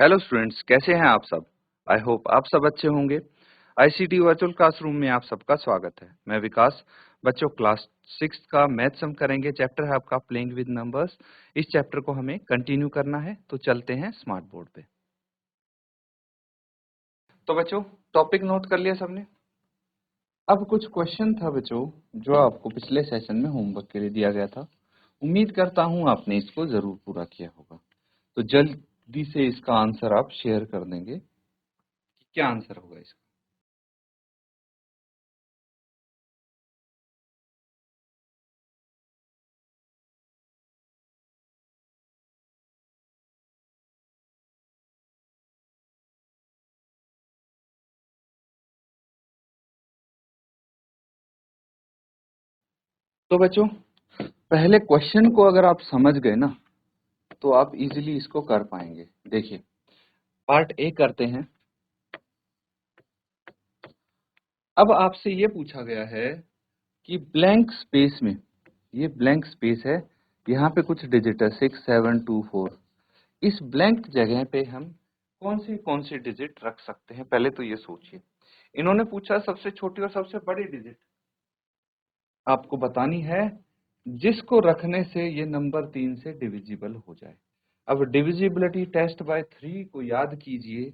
Hello students, कैसे हैं आप सब। आई होप आप सब अच्छे होंगे। आईसीटी वर्चुअल क्लासरूम में आप सबका स्वागत है। मैं विकास। बच्चों, क्लास 6 का मैथ्स हम करेंगे। चैप्टर है आपका प्लेइंग विद नंबर्स। इस चैप्टर को हमें कंटिन्यू करना है, तो चलते हैं स्मार्ट बोर्ड पे। तो बच्चों, टॉपिक नोट कर लिया सबने। अब कुछ क्वेश्चन था बच्चों, जो आपको पिछले सेशन में होमवर्क के लिए दिया गया था। उम्मीद करता हूं आपने इसको जरूर पूरा किया होगा। तो जल्दी से इसका आंसर आप शेयर कर देंगे कि क्या आंसर होगा इसका। तो बच्चों, पहले क्वेश्चन को अगर आप समझ गए ना, तो आप इजीली इसको कर पाएंगे। देखिए, पार्ट ए करते हैं। अब आपसे ये पूछा गया है कि ब्लैंक स्पेस में, ये ब्लैंक स्पेस है, यहाँ पे कुछ डिजिट है 6 7 2 4। इस ब्लैंक जगह पे हम कौन सी डिजिट रख सकते हैं, पहले तो ये सोचिए। इन्होंने पूछा सबसे छोटी और सबसे बड़ी डिजिट आपको बतानी है, जिसको रखने से ये नंबर 3 से डिविजिबल हो जाए। अब डिविजिबिलिटी टेस्ट बाय 3 को याद कीजिए,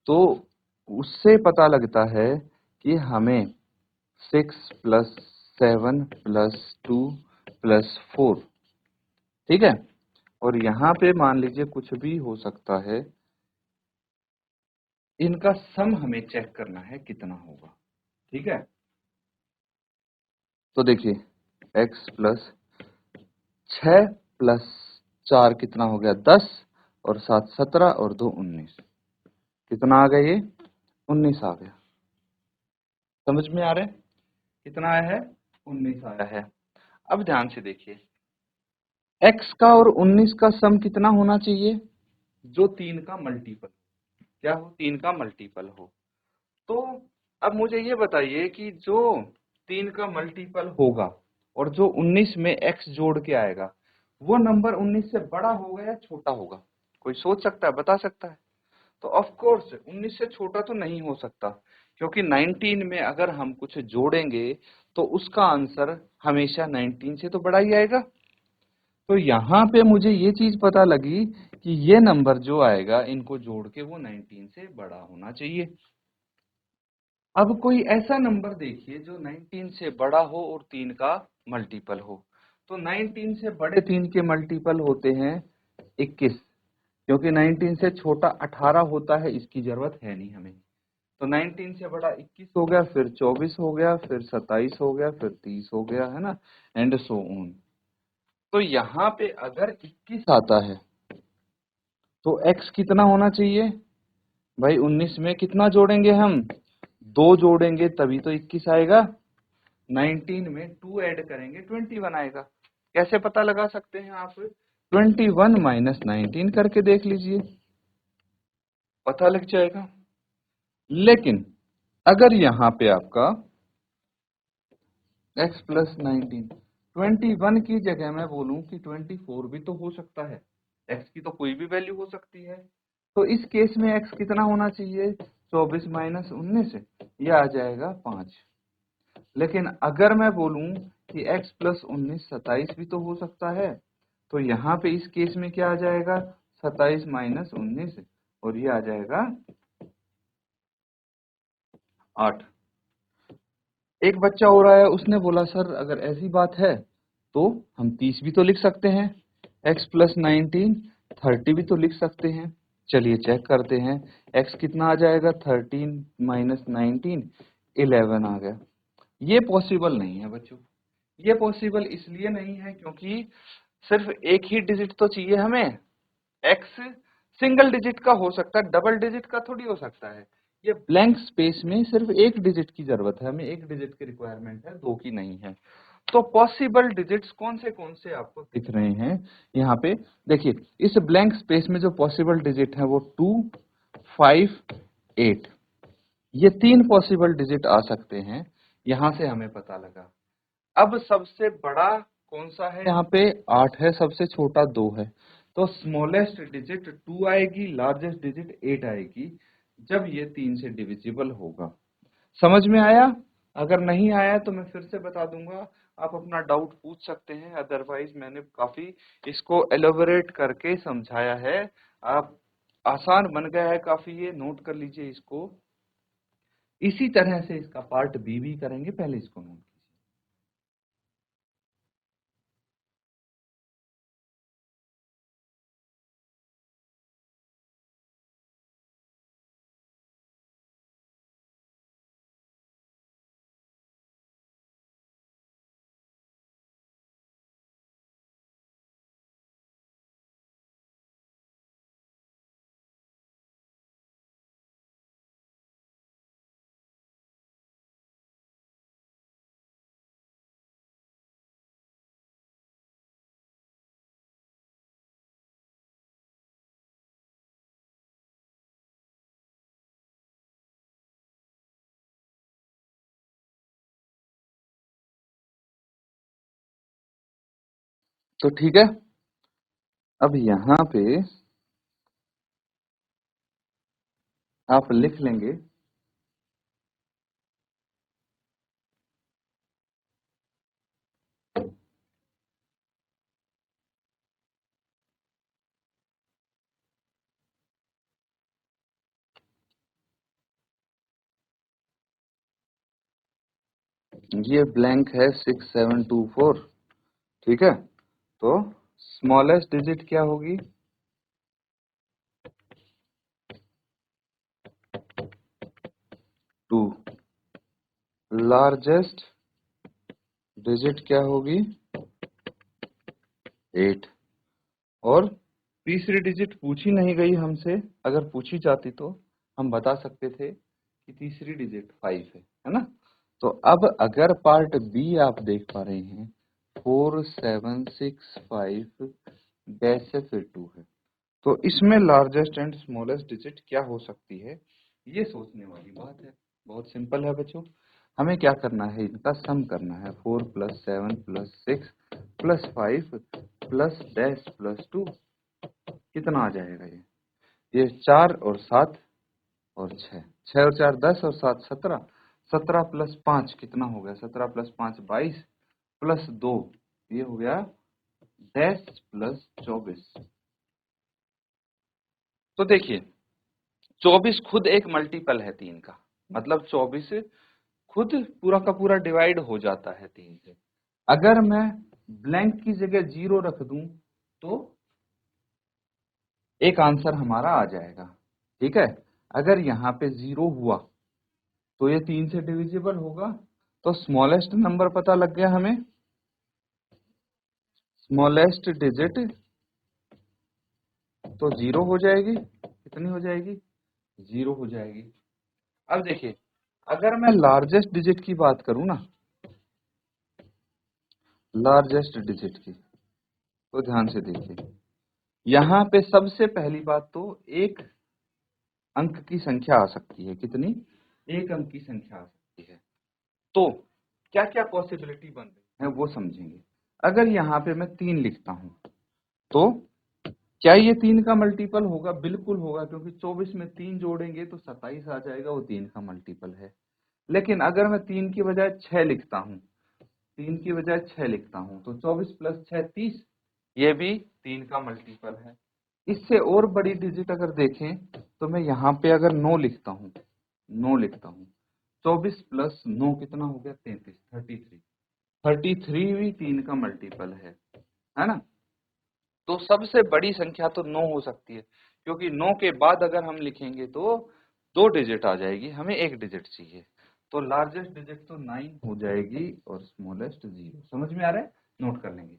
तो उससे पता लगता है कि हमें 6 प्लस 7 प्लस 2 प्लस 4, ठीक है। और यहाँ पे मान लीजिए कुछ भी हो सकता है, इनका सम हमें चेक करना है कितना होगा, ठीक है। तो देखिए, x प्लस 6 प्लस 4 कितना हो गया 10, और 7 17 और 2 19। कितना आ गया ये 19 आ गया। समझ में आ रहा है कितना आया है 19 आया है। अब ध्यान से देखिए, x का और 19 का सम कितना होना चाहिए, जो 3 का मल्टीपल, क्या हो 3 का मल्टीपल हो। तो अब मुझे ये बताइए कि जो 3 का मल्टीपल होगा और जो 19 में x जोड़ के आएगा, वो नंबर 19 से बड़ा होगा या छोटा होगा। कोई सोच सकता है, बता सकता है। तो ऑफ कोर्स 19 से छोटा तो नहीं हो सकता, क्योंकि 19 में अगर हम कुछ जोड़ेंगे तो उसका आंसर हमेशा 19 से तो बड़ा ही आएगा। तो यहाँ पे मुझे ये चीज पता लगी कि ये नंबर जो आएगा, इनको जोड़ के वो 19 से बड़ा होना चाहिए। अब कोई ऐसा नंबर देखिए जो 19 से बड़ा हो और 3 का मल्टीपल हो। तो 19 से बड़े 3 के मल्टीपल होते हैं 21, क्योंकि 19 से छोटा 18 होता है, इसकी जरूरत है नहीं हमें। तो 19 से बड़ा 21 हो गया, फिर 24 हो गया, फिर 27 हो गया, फिर 30 हो गया, है ना, एंड सो ऑन। तो यहाँ पे अगर 21 आता है तो x कितना होना चाहिए भाई। 19 में कितना जोड़ेंगे हम, 2 जोड़ेंगे तभी तो 21 आएगा। 19 में 2 ऐड करेंगे 21 आएगा। कैसे पता लगा सकते हैं आप, 21 माइनस 19 करके देख लीजिए, पता लग जाएगा। लेकिन अगर यहाँ पे आपका x प्लस 19, 21 की जगह मैं बोलूं कि 24 भी तो हो सकता है, x की तो कोई भी वैल्यू हो सकती है। तो इस केस में x कितना होना चाहिए, 24 माइनस 19, ये आ जाएगा 5। लेकिन अगर मैं बोलूं कि x प्लस 19 27 भी तो हो सकता है, तो यहाँ पे इस केस में क्या आ जाएगा, 27 माइनस 19, और ये आ जाएगा 8। एक बच्चा हो रहा है, उसने बोला सर अगर ऐसी बात है तो हम 30 भी तो लिख सकते हैं, x प्लस 19 30 भी तो लिख सकते हैं। चलिए चेक करते हैं, x कितना आ जाएगा, 13 माइनस 19 11 आ गया। ये पॉसिबल नहीं है बच्चों। ये पॉसिबल इसलिए नहीं है क्योंकि सिर्फ एक ही डिजिट तो चाहिए हमें। x सिंगल डिजिट का हो सकता है, डबल डिजिट का थोड़ी हो सकता है। ये ब्लैंक स्पेस में सिर्फ एक डिजिट की जरूरत है, हमें एक डिजिट की रिक्वायरमेंट है, 2 की नहीं है। तो पॉसिबल डिजिट्स कौन से आपको दिख रहे हैं यहाँ पे। देखिए, इस ब्लैंक स्पेस में जो पॉसिबल डिजिट है वो 2 5 8, ये 3 पॉसिबल डिजिट आ सकते हैं। यहां से हमें पता लगा। अब सबसे बड़ा कौन सा है यहाँ पे, 8 है, सबसे छोटा 2 है। तो स्मॉलेस्ट डिजिट 2 आएगी, लार्जेस्ट डिजिट 8 आएगी जब ये 3 से डिविजिबल होगा। समझ में आया? अगर नहीं आया तो मैं फिर से बता दूंगा, आप अपना डाउट पूछ सकते हैं, अदरवाइज मैंने काफी इसको एलोबरेट करके समझाया है। आप आसान बन गया है काफी, ये नोट कर लीजिए इसको। इसी तरह से इसका पार्ट बी भी करेंगे, पहले इसको नोट कीजिए। तो ठीक है, अब यहाँ पे आप लिख लेंगे ये ब्लैंक है 6724, ठीक है। तो स्मॉलेस्ट डिजिट क्या होगी? 2। लार्जेस्ट डिजिट क्या होगी? 8। और तीसरी डिजिट पूछी नहीं गई हमसे, अगर पूछी जाती तो हम बता सकते थे कि तीसरी डिजिट 5 है ना। तो अब अगर पार्ट बी आप देख पा रहे हैं, 4 7 6 5 डैश से फिर 2 है, तो इसमें लार्जेस्ट एंड स्मॉलेस्ट डिजिट क्या हो सकती है, ये सोचने वाली बात है। बहुत सिंपल है बच्चों, हमें क्या करना है, इनका सम करना है। 4 + 7 + 6 + 5 प्लस डैश प्लस 2, कितना आ जाएगा ये 4 और 7 और 6, 6 और 4 10 और 7 17, 17 + 5 कितना हो गया, 17 + 5 22 प्लस 2 ये हो गया डैश प्लस 24। तो देखिए 24 खुद एक मल्टीपल है 3 का, मतलब 24 खुद पूरा का पूरा डिवाइड हो जाता है 3 से। अगर मैं ब्लैंक की जगह 0 रख दूं तो एक आंसर हमारा आ जाएगा, ठीक है। अगर यहाँ पे 0 हुआ तो ये 3 से डिविजिबल होगा। तो स्मॉलेस्ट नंबर पता लग गया हमें, स्मॉलेस्ट डिजिट तो 0 हो जाएगी। कितनी हो जाएगी? 0 हो जाएगी। अब देखिए अगर मैं लार्जेस्ट डिजिट की बात करूं ना, लार्जेस्ट डिजिट की, तो ध्यान से देखिए, यहाँ पे सबसे पहली बात तो एक अंक की संख्या आ सकती है। कितनी? एक अंक की संख्या आ सकती है। तो क्या क्या पॉसिबिलिटी बन रही है वो समझेंगे। अगर यहाँ पे मैं 3 लिखता हूं तो क्या ये 3 का मल्टीपल होगा? बिल्कुल होगा, क्योंकि 24 में 3 जोड़ेंगे तो 27 आ जाएगा, वो 3 का मल्टीपल है। लेकिन अगर मैं 3 की बजाय 6 लिखता हूँ, 3 की बजाय 6 लिखता हूँ तो 24 + 6 30, ये भी 3 का मल्टीपल है। इससे और बड़ी डिजिट अगर देखें तो मैं यहाँ पे अगर 9 लिखता हूँ, 9 लिखता हूँ, 24 + 9 कितना हो गया? 33, 33, 33 भी 3 का मल्टीपल है ना। तो सबसे बड़ी संख्या तो 9 हो सकती है, क्योंकि 9 के बाद अगर हम लिखेंगे तो 2 डिजिट आ जाएगी, हमें 1 डिजिट चाहिए। तो लार्जेस्ट डिजिट तो 9 हो जाएगी और स्मॉलेस्ट 0। समझ में आ रहा है? नोट कर लेंगे।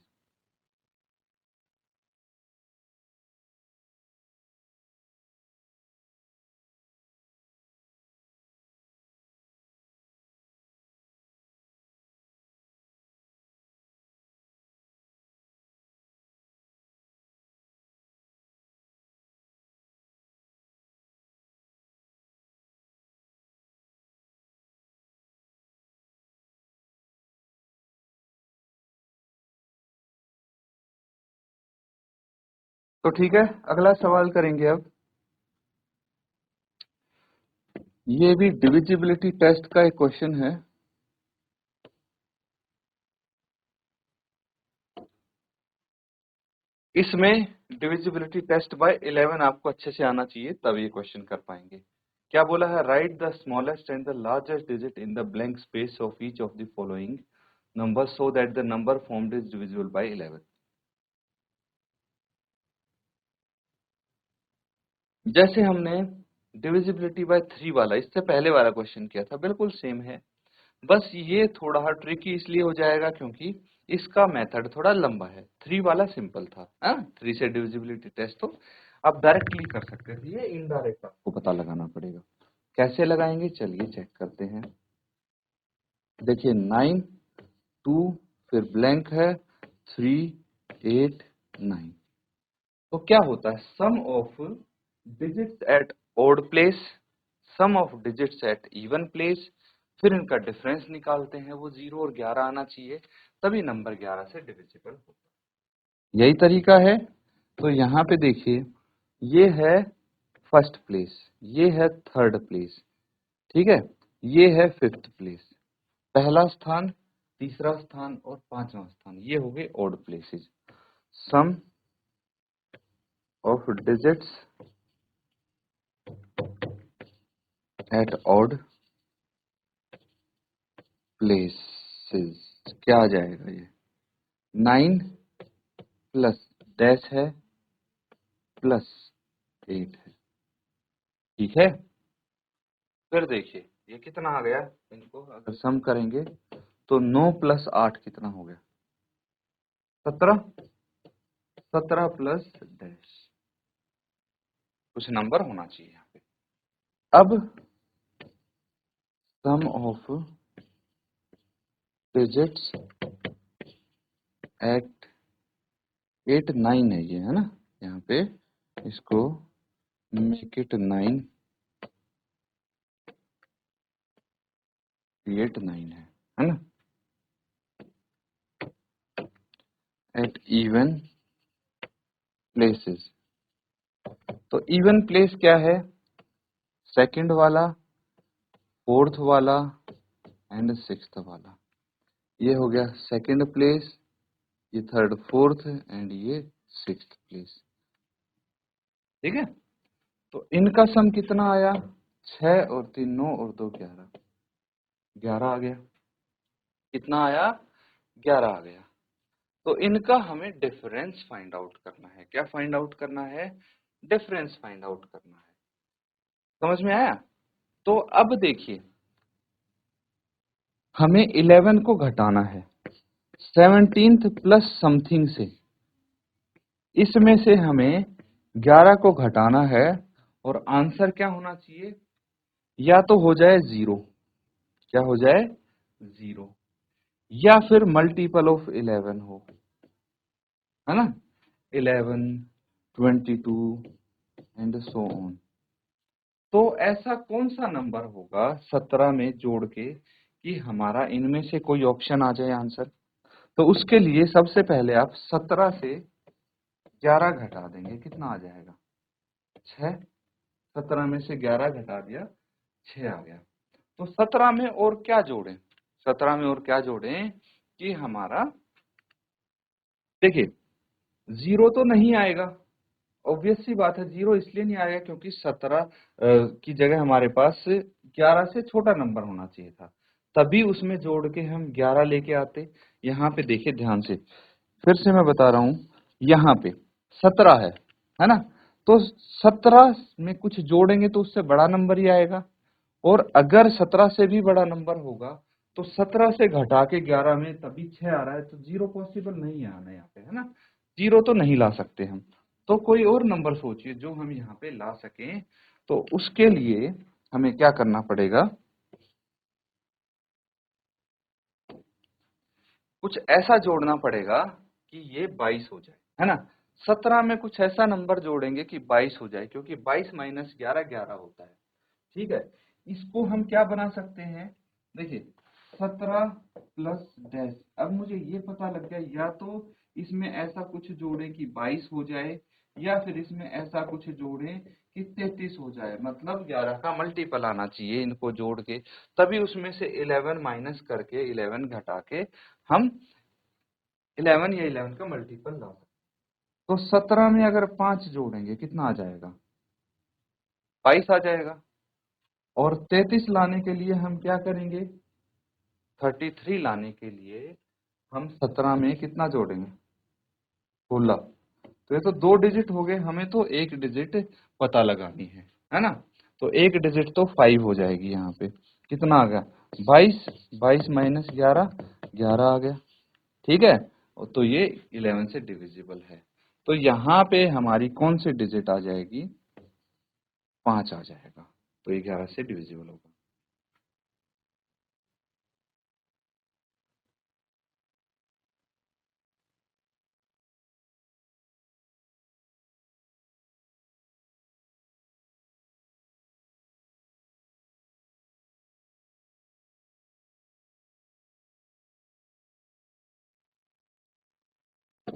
तो ठीक है, अगला सवाल करेंगे अब। ये भी डिविजिबिलिटी टेस्ट का एक क्वेश्चन है। इसमें डिविजिबिलिटी टेस्ट बाय 11 आपको अच्छे से आना चाहिए, तब ये क्वेश्चन कर पाएंगे। क्या बोला है? Right the smallest and the largest digit in the blank space of each of the following number so that the number formed is divisible by 11। जैसे हमने डिविजिबिलिटी बाय 3 वाला, इससे पहले वाला क्वेश्चन किया था, बिल्कुल सेम है। बस ये थोड़ा ट्रिकी इसलिए हो जाएगा क्योंकि इसका मेथड थोड़ा लंबा है। 3 वाला सिंपल था, 3 से डिविजिबिलिटी टेस्ट तो आप डायरेक्टली कर सकते थे, ये इनडायरेक्ट आपको पता लगाना पड़ेगा। कैसे लगाएंगे चलिए चेक करते हैं। देखिए 9, 2, फिर ब्लैंक है 3, 8, 9। तो क्या होता है? Sum of digits at odd place, sum of digits at even place, फिर इनका डिफरेंस निकालते हैं, वो 0 और 11 आना चाहिए, तभी नंबर 11 से डिविजिबल होगा। यही तरीका है। तो यहाँ पे देखिए, ये है फर्स्ट प्लेस, ये है थर्ड प्लेस, ठीक है, ये है फिफ्थ प्लेस। पहला स्थान, तीसरा स्थान और पांचवा स्थान, ये हो गए odd places. Sum of digits at odd places क्या आ जाएगा? ये 9 प्लस डैश है प्लस 8 है, ठीक है। फिर देखिए ये कितना आ गया, इनको अगर सम करेंगे तो 9 प्लस 8 कितना हो गया? 17, 17 प्लस डैश, कुछ नंबर होना चाहिए यहाँ पे। अब सम ऑफ डिजिट्स एट 8, 9 है ये, है ना, यहाँ पे इसको मेक इट 9, 8, 9 है ना, एट इवन प्लेसेस। तो इवन प्लेस क्या है? सेकंड वाला, फोर्थ वाला एंड सिक्स्थ वाला। ये हो गया सेकंड प्लेस, ये थर्ड फोर्थ एंड ये सिक्स्थ प्लेस, ठीक है। तो इनका सम कितना आया? 6 और 3 9 और 2 11, 11 आ गया। कितना आया? 11 आ गया। तो इनका हमें डिफरेंस फाइंड आउट करना है। क्या फाइंड आउट करना है? डिफरेंस फाइंड आउट करना है। समझ में आया? तो अब देखिए, हमें 11 को घटाना है 17th प्लस समथिंग से, इसमें से हमें 11 को घटाना है, और आंसर क्या होना चाहिए? या तो हो जाए 0, क्या हो जाए? 0, या फिर मल्टीपल ऑफ 11 हो, है ना, 11, 22 एंड सो ऑन। तो ऐसा कौन सा नंबर होगा 17 में जोड़ के कि हमारा इनमें से कोई ऑप्शन आ जाए आंसर? तो उसके लिए सबसे पहले आप 17 से 11 घटा देंगे, कितना आ जाएगा? 6। 17 में से 11 घटा दिया, 6 आ गया। तो 17 में और क्या जोड़ें? 17 में और क्या जोड़ें कि हमारा, देखिए 0 तो नहीं आएगा, ऑब्वियस सी बात है। 0 इसलिए नहीं आएगा क्योंकि 17 की जगह हमारे पास 11 से छोटा नंबर होना चाहिए था, तभी उसमें जोड़ के हम 11 लेके आते। यहाँ पे देखिए ध्यान से, फिर से मैं बता रहा हूँ, यहाँ पे 17 है ना, तो 17 में कुछ जोड़ेंगे तो उससे बड़ा नंबर ही आएगा, और अगर 17 से भी बड़ा नंबर होगा तो 17 से घटा के 11 में तभी 6 आ रहा है, तो 0 पॉसिबल नहीं है आना यहाँ पे, है ना, 0 तो नहीं ला सकते हम। तो कोई और नंबर सोचिए जो हम यहाँ पे ला सकें। तो उसके लिए हमें क्या करना पड़ेगा? कुछ ऐसा जोड़ना पड़ेगा कि ये 22 हो जाए, है ना। 17 में कुछ ऐसा नंबर जोड़ेंगे कि 22 हो जाए, क्योंकि 22 माइनस 11 11 होता है, ठीक है। इसको हम क्या बना सकते हैं? देखिए 17 प्लस डैश। अब मुझे ये पता लग गया, या तो इसमें ऐसा कुछ जोड़े कि 22 हो जाए, या फिर इसमें ऐसा कुछ जोड़ें कि 33 हो जाए, मतलब 11 का मल्टीपल आना चाहिए इनको जोड़ के, तभी उसमें से 11 माइनस करके 11 घटा के हम 11 या 11 का मल्टीपल ला सकते। तो 17 में अगर 5 जोड़ेंगे कितना आ जाएगा? 22 आ जाएगा। और 33 लाने के लिए हम क्या करेंगे? 33 लाने के लिए हम 17 में कितना जोड़ेंगे? 16। तो ये तो 2 डिजिट हो गए, हमें तो 1 डिजिट पता लगानी है ना? तो 1 डिजिट तो 5 हो जाएगी यहाँ पे। कितना आ गया? 22। 22 माइनस 11, 11 आ गया। ठीक है, और तो ये 11 से डिविजिबल है। तो यहाँ पे हमारी कौन सी डिजिट आ जाएगी? 5 आ जाएगा। तो ये 11 से डिविजिबल होगा।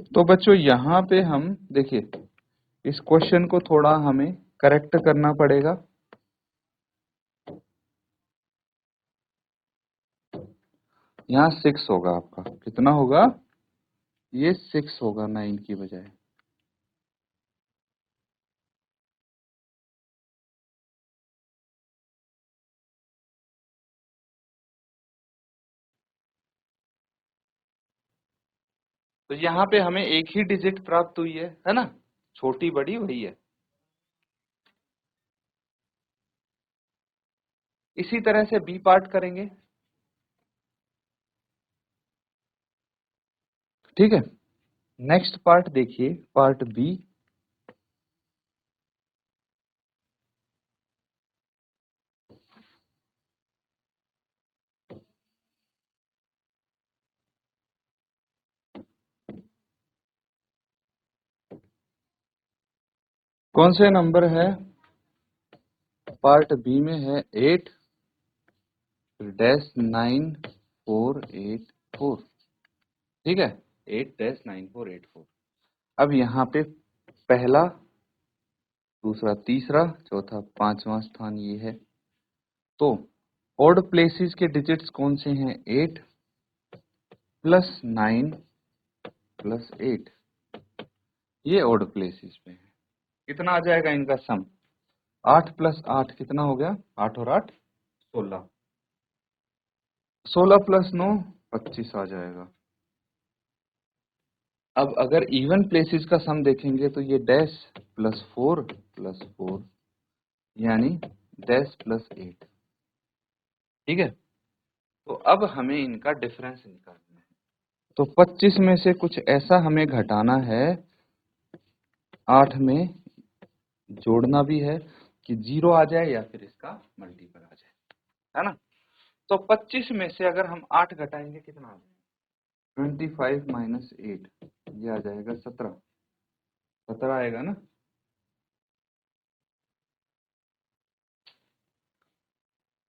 तो बच्चों यहाँ पे हम देखिए, इस क्वेश्चन को थोड़ा हमें करेक्ट करना पड़ेगा। यहाँ 6 होगा आपका। कितना होगा? ये 6 होगा 9 की बजाय। तो यहाँ पे हमें एक ही डिजिट प्राप्त हुई है ना? छोटी बड़ी वही है। इसी तरह से बी पार्ट करेंगे। ठीक है, नेक्स्ट पार्ट देखिए, पार्ट बी। कौन से नंबर है? पार्ट बी में है 8 डैश 9484। ठीक है, 8 डैश 9484। अब यहाँ पे पहला, दूसरा, तीसरा, चौथा, पांचवा स्थान ये है। तो ऑड प्लेसेस के डिजिट्स कौन से हैं? 8 प्लस 9 प्लस 8, ये ऑड प्लेसेस पे है। कितना आ जाएगा इनका सम? 8 प्लस 8 कितना हो गया? 8 और 8 16। 16 प्लस 9 25 आ जाएगा। अब अगर इवन प्लेसेस का सम देखेंगे तो ये डैश प्लस 4 यानी डैश प्लस 8। ठीक है, तो अब हमें इनका डिफरेंस निकालना है। तो 25 में से कुछ ऐसा हमें घटाना है, 8 में जोड़ना भी है कि 0 आ जाए या फिर इसका मल्टीपल आ जाए, है ना? तो 25 में से अगर हम 8 घटाएंगे कितना आ जाएगा? 25 माइनस 8, ये आ जाएगा 17। 17 आएगा ना?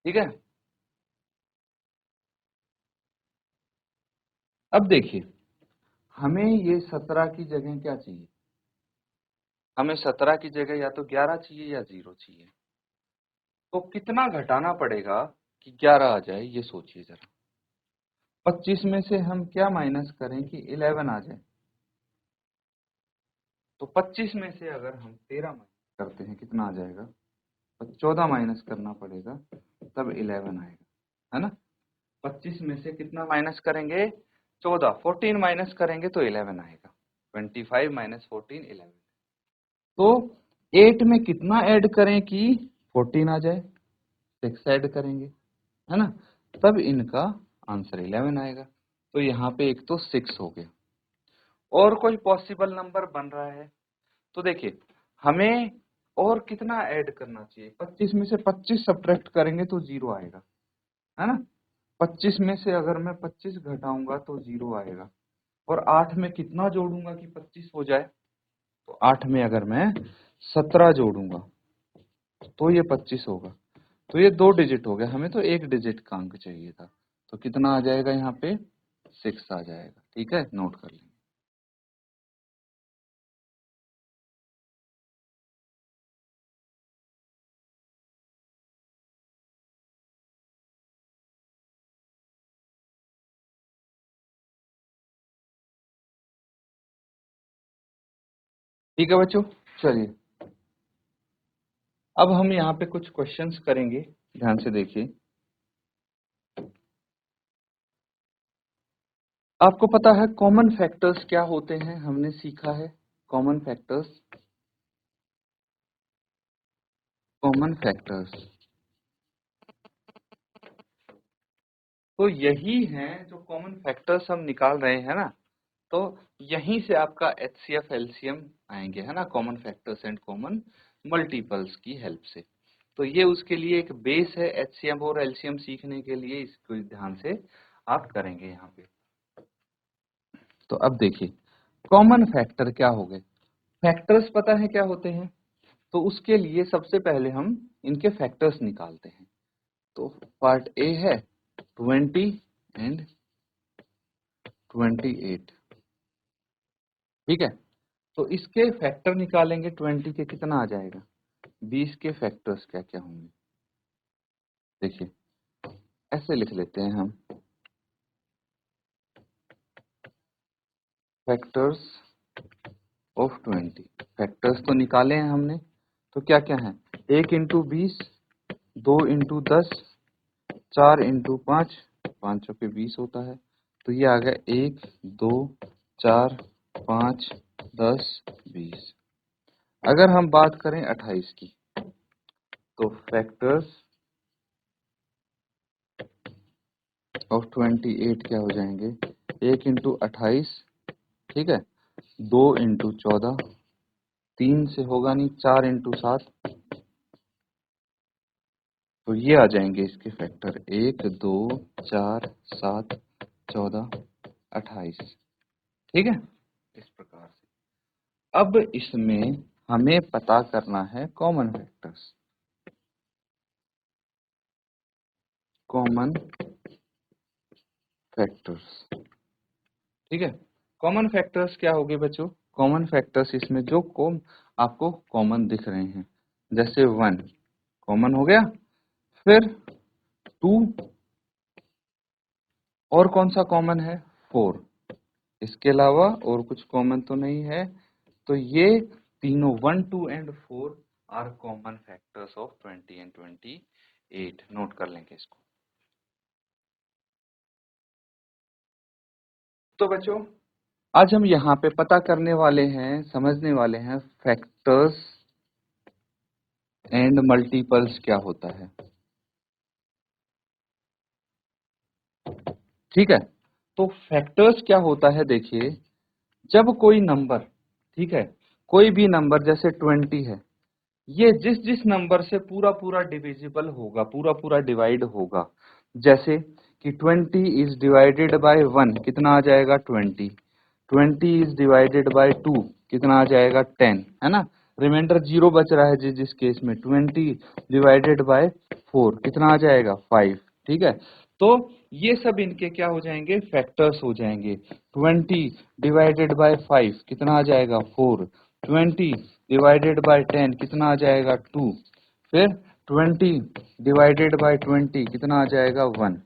ठीक है, अब देखिए, हमें ये 17 की जगह क्या चाहिए? हमें 17 की जगह या तो 11 चाहिए या 0 चाहिए। तो कितना घटाना पड़ेगा कि 11 आ जाए, ये सोचिए जरा। 25 में से हम क्या माइनस करें कि 11 आ जाए? तो 25 में से अगर हम 13 माइनस करते हैं कितना आ जाएगा? 14 माइनस करना पड़ेगा, तब 11 आएगा, है ना? 25 में से कितना माइनस करेंगे? 14। 14 माइनस करेंगे तो 11 आएगा। 25 माइनस 14 11। तो 8 में कितना ऐड करें कि 14 आ जाए? 6 ऐड करेंगे, है ना? तब इनका आंसर 11 आएगा। तो यहाँ पे एक तो 6 हो गया। और कोई पॉसिबल नंबर बन रहा है? तो देखिए, हमें और कितना ऐड करना चाहिए? 25 में से 25 सब्ट्रैक्ट करेंगे तो 0 आएगा, है ना? 25 में से अगर मैं 25 घटाऊंगा तो 0 आएगा। और 8 में कितना जोड़ूंगा कि 25 हो जाए? तो 8 में अगर मैं 17 जोड़ूंगा तो ये 25 होगा। तो ये 2 डिजिट हो गया, हमें तो 1 डिजिट का अंक चाहिए था। तो कितना आ जाएगा यहाँ पे? 6 आ जाएगा। ठीक है, नोट कर लेंगे। ठीक है बच्चों, चलिए अब हम यहाँ पे कुछ क्वेश्चंस करेंगे, ध्यान से देखिए। आपको पता है कॉमन फैक्टर्स क्या होते हैं, हमने सीखा है कॉमन फैक्टर्स। कॉमन फैक्टर्स तो यही हैं जो कॉमन फैक्टर्स हम निकाल रहे हैं ना, तो यहीं से आपका HCF एलसीएम आएंगे, है ना, common factors and common multiples की हेल्प से। तो ये उसके लिए एक बेस है HCF और एलसीएम सीखने के लिए, इसको ध्यान से आप करेंगे यहाँ पे। तो अब देखिए कॉमन फैक्टर क्या हो गए। फैक्टर्स पता है क्या होते हैं, तो उसके लिए सबसे पहले हम इनके फैक्टर्स निकालते हैं। तो पार्ट ए है 20 एंड 28, ठीक है। तो इसके फैक्टर निकालेंगे, 20 के कितना आ जाएगा, 20 के फैक्टर्स क्या क्या होंगे। देखिए ऐसे लिख लेते हैं हम, फैक्टर्स ऑफ 20। फैक्टर्स तो निकाले हैं हमने, तो क्या क्या है, 1 इंटू 20, 2 इंटू 10, 4 इंटू 5, 5 चौके 20 होता है। तो ये आ गया 1, 2, 4, 5, 10, 20। अगर हम बात करें 28 की, तो फैक्टर्स ऑफ 28 क्या हो जाएंगे, 1 इंटू 28, ठीक है, 2 इंटू 14, 3 से होगा नहीं, 4 इंटू 7, तो ये आ जाएंगे इसके फैक्टर 1, 2, 4, 7, 14, 28, ठीक है। इस प्रकार से अब इसमें हमें पता करना है कॉमन फैक्टर्स। कॉमन फैक्टर्स, ठीक है। कॉमन फैक्टर्स क्या होंगे बच्चों, कॉमन फैक्टर्स इसमें जो आपको कॉमन दिख रहे हैं, जैसे 1 कॉमन हो गया, फिर 2 और कौन सा कॉमन है, 4, इसके अलावा और कुछ कॉमन तो नहीं है। तो ये तीनों 1, 2 and 4 are common factors of 20 and 28। नोट कर लेंगे इसको। तो बच्चों आज हम यहाँ पे पता करने वाले हैं, समझने वाले हैं फैक्टर्स एंड मल्टीपल्स क्या होता है, ठीक है। तो फैक्टर्स क्या होता है, देखिए जब कोई नंबर, ठीक है, कोई भी नंबर जैसे 20 है, ये जिस जिस नंबर से पूरा पूरा डिविजिबल होगा, पूरा पूरा डिवाइड होगा, जैसे कि 20 इज डिवाइडेड बाय 1, कितना आ जाएगा 20, 20 इज डिवाइडेड बाय 2, कितना आ जाएगा 10, है ना। रिमाइंडर 0 बच रहा है जिस केस में, 20 डिवाइडेड बाय 4, कितना आ जाएगा 5, ठीक है। तो ये सब इनके क्या हो जाएंगे, फैक्टर्स हो जाएंगे। 20 डिवाइडेड बाय 5 कितना आ जाएगा 4, 20 डिवाइडेड बाय 10 कितना आ जाएगा 2, फिर 20 डिवाइडेड बाय 20 कितना आ जाएगा 1।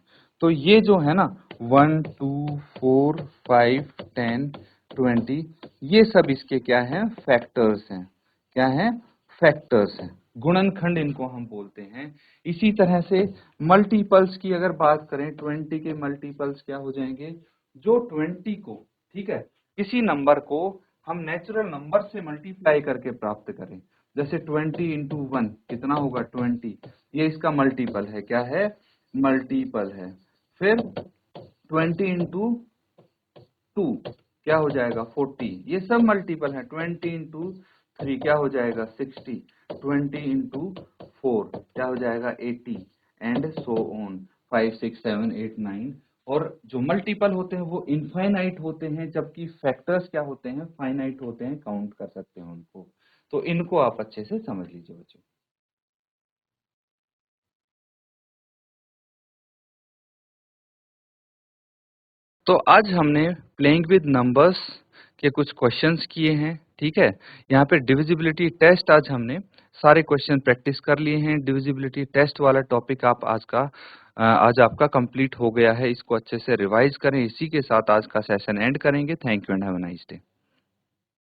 तो ये जो है ना 1, 2, 4, 5, 10, 20, ये सब इसके क्या हैं, फैक्टर्स हैं। क्या हैं, फैक्टर्स हैं, गुणनखंड इनको हम बोलते हैं। इसी तरह से मल्टीपल्स की अगर बात करें, 20 के मल्टीपल्स क्या हो जाएंगे, जो 20 को, ठीक है, किसी नंबर को हम नेचुरल नंबर से मल्टीप्लाई करके प्राप्त करें, जैसे 20 इंटू 1 कितना होगा 20, ये इसका मल्टीपल है, क्या है, मल्टीपल है। फिर 20 इंटू 2 क्या हो जाएगा 40, ये सब मल्टीपल है। 20 इंटू 3 क्या हो जाएगा 60, 20 इंटू 4 क्या हो जाएगा 80, एंड सो ऑन, 5, 6, 7, 8, 9। और जो मल्टीपल होते हैं वो इनफाइनाइट होते हैं, जबकि फैक्टर्स क्या होते हैं, फाइनाइट होते हैं, काउंट कर सकते हैं उनको। तो इनको आप अच्छे से समझ लीजिए बच्चों। तो आज हमने प्लेइंग विद नंबर्स के कुछ क्वेश्चंस किए हैं, ठीक है। यहाँ पे डिविजिबिलिटी टेस्ट आज हमने सारे क्वेश्चन प्रैक्टिस कर लिए हैं। डिविजिबिलिटी टेस्ट वाला टॉपिक आप आज आपका कंप्लीट हो गया है। इसको अच्छे से रिवाइज करें। इसी के साथ आज का सेशन एंड करेंगे। Thank you and have a nice day.